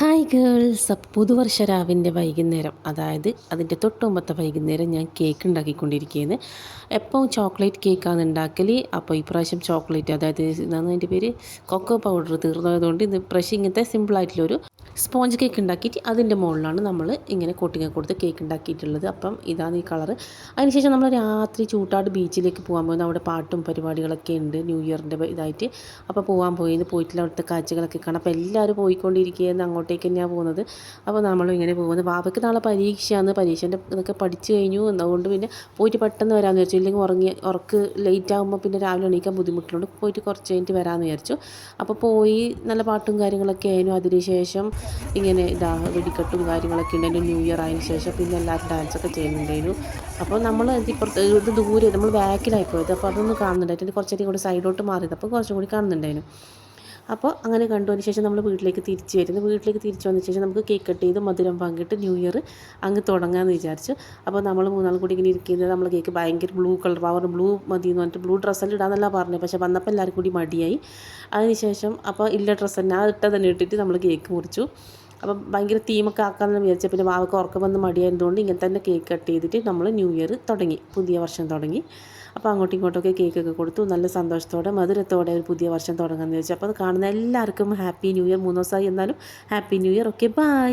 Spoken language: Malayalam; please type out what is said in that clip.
Hi girls. അപ്പോൾ പുതുവർഷ രാവിൻ്റെ വൈകുന്നേരം, അതായത് അതിൻ്റെ തൊട്ടുമുമ്പത്തെ വൈകുന്നേരം ഞാൻ കേക്ക് ഉണ്ടാക്കിക്കൊണ്ടിരിക്കുകയാണ്. എപ്പോൾ ചോക്ലേറ്റ് കേക്കാണ് ഉണ്ടാക്കൽ. അപ്പോൾ ഇപ്രാവശ്യം ചോക്ലേറ്റ്, അതായത് എന്താണ് അതിൻ്റെ പേര്, കൊക്കോ പൗഡർ തീർന്നതുകൊണ്ട് ഇന്ന് ഇപ്രാവശ്യം ഇങ്ങനത്തെ സിമ്പിളായിട്ടുള്ളൊരു സ്പോഞ്ച് കേക്ക് ഉണ്ടാക്കിയിട്ട് അതിൻ്റെ മുകളിലാണ് നമ്മൾ ഇങ്ങനെ കോട്ടിങ് കൊടുത്ത് കേക്ക് ഉണ്ടാക്കിയിട്ടുള്ളത്. അപ്പം ഇതാണ് ഈ കളറ്. അതിനുശേഷം നമ്മൾ രാത്രി ചൂട്ടാട് ബീച്ചിലേക്ക് പോകാൻ പോകുന്നത്. അവിടെ പാട്ടും പരിപാടികളൊക്കെ ഉണ്ട്, ന്യൂ ഇയറിൻ്റെ ഇതായിട്ട്. അപ്പോൾ പോയിട്ടില്ല, അവിടുത്തെ കാഴ്ചകളൊക്കെ കാണാം. അപ്പോൾ എല്ലാവരും പോയിക്കൊണ്ടിരിക്കുകയെന്ന് അങ്ങോട്ടേക്ക് തന്നെയാണ് പോകുന്നത്. അപ്പോൾ നമ്മളും ഇങ്ങനെ പോകുന്നത്. ബാബയ്ക്ക് നാളെ പരീക്ഷയാണ്, പരീക്ഷേൻ്റെ ഇതൊക്കെ പഠിച്ചു കഴിഞ്ഞു. അതുകൊണ്ട് പിന്നെ പോയിട്ട് പെട്ടെന്ന് വരാമെന്ന് വിചാരിച്ചു. ഇല്ലെങ്കിൽ ഉറക്ക് ലേറ്റ് ആകുമ്പോൾ പിന്നെ രാവിലെ എണീക്കാൻ ബുദ്ധിമുട്ടുള്ളതുകൊണ്ട് പോയിട്ട് കുറച്ച് കഴിഞ്ഞിട്ട് വരാമെന്ന് വിചാരിച്ചു. അപ്പോൾ പോയി നല്ല പാട്ടും കാര്യങ്ങളൊക്കെ ആയിരുന്നു. അതിനുശേഷം ഇങ്ങനെ വെടിക്കെട്ടും കാര്യങ്ങളൊക്കെ ഉണ്ടായിരുന്നു. ന്യൂ ഇയർ ആയതിനു ശേഷം പിന്നെ എല്ലാവരും ഡാൻസൊക്കെ ചെയ്യുന്നുണ്ടായിരുന്നു. അപ്പോൾ നമ്മൾ ഇപ്പുറത്ത് ഇത് ദൂരെ, നമ്മൾ ബാക്കിലായി പോയത്. അപ്പോൾ അതൊന്നും കാണുന്നുണ്ടായിട്ട് കുറച്ചധികം കൂടി സൈഡോട്ട് മാറിയത്, അപ്പോൾ കുറച്ചും കൂടി കാണുന്നുണ്ടായിരുന്നു. അപ്പോൾ അങ്ങനെ കണ്ടതിന് ശേഷം നമ്മൾ വീട്ടിലേക്ക് തിരിച്ച് വരുന്നു. വീട്ടിലേക്ക് തിരിച്ച് വന്നതിന് ശേഷം നമുക്ക് കേക്ക് കട്ട് ചെയ്ത് മധുരം പങ്കിട്ട് ന്യൂ ഇയർ അങ്ങ് തുടങ്ങാമെന്ന് വിചാരിച്ചു. അപ്പോൾ നമ്മൾ മൂന്നാളും കൂടി ഇങ്ങനെ ഇരിക്കുന്നത്. നമ്മൾ കേക്ക് ഭയങ്കര ബ്ലൂ കളർ, പവർ ബ്ലൂ മതി എന്ന് പറഞ്ഞിട്ട് ബ്ലൂ ഡ്രസ്സെല്ലാം ഇടാന്നല്ല പറഞ്ഞത്. പക്ഷേ വന്നപ്പോൾ എല്ലാവരും കൂടി മടിയായി. അതിനുശേഷം അപ്പോൾ ഇല്ല ഡ്രസ്സ് തന്നെ ആ തന്നെ ഇട്ടിട്ട് നമ്മൾ കേക്ക് മുറിച്ചു. അപ്പം ഭയങ്കര തീമൊക്കെ ആക്കാമെന്ന് വിചാരിച്ചാൽ പിന്നെ വാവക്ക് ഉറക്കം വന്ന് മടിയായതുകൊണ്ട് ഇങ്ങനെ തന്നെ കേക്ക് കട്ട് ചെയ്തിട്ട് നമ്മൾ ന്യൂ ഇയർ തുടങ്ങി, പുതിയ വർഷം തുടങ്ങി. അപ്പോൾ അങ്ങോട്ടും ഇങ്ങോട്ടൊക്കെ കേക്കൊക്കെ കൊടുത്തു. നല്ല സന്തോഷത്തോടെ മധുരത്തോടെ ഒരു പുതിയ വർഷം തുടങ്ങാമെന്ന് വെച്ചു. അപ്പോൾ അത് കാണുന്ന എല്ലാവർക്കും ഹാപ്പി ന്യൂ ഇയർ. 3 ദിവസമായി എന്നാലും happy new year. Okay, by.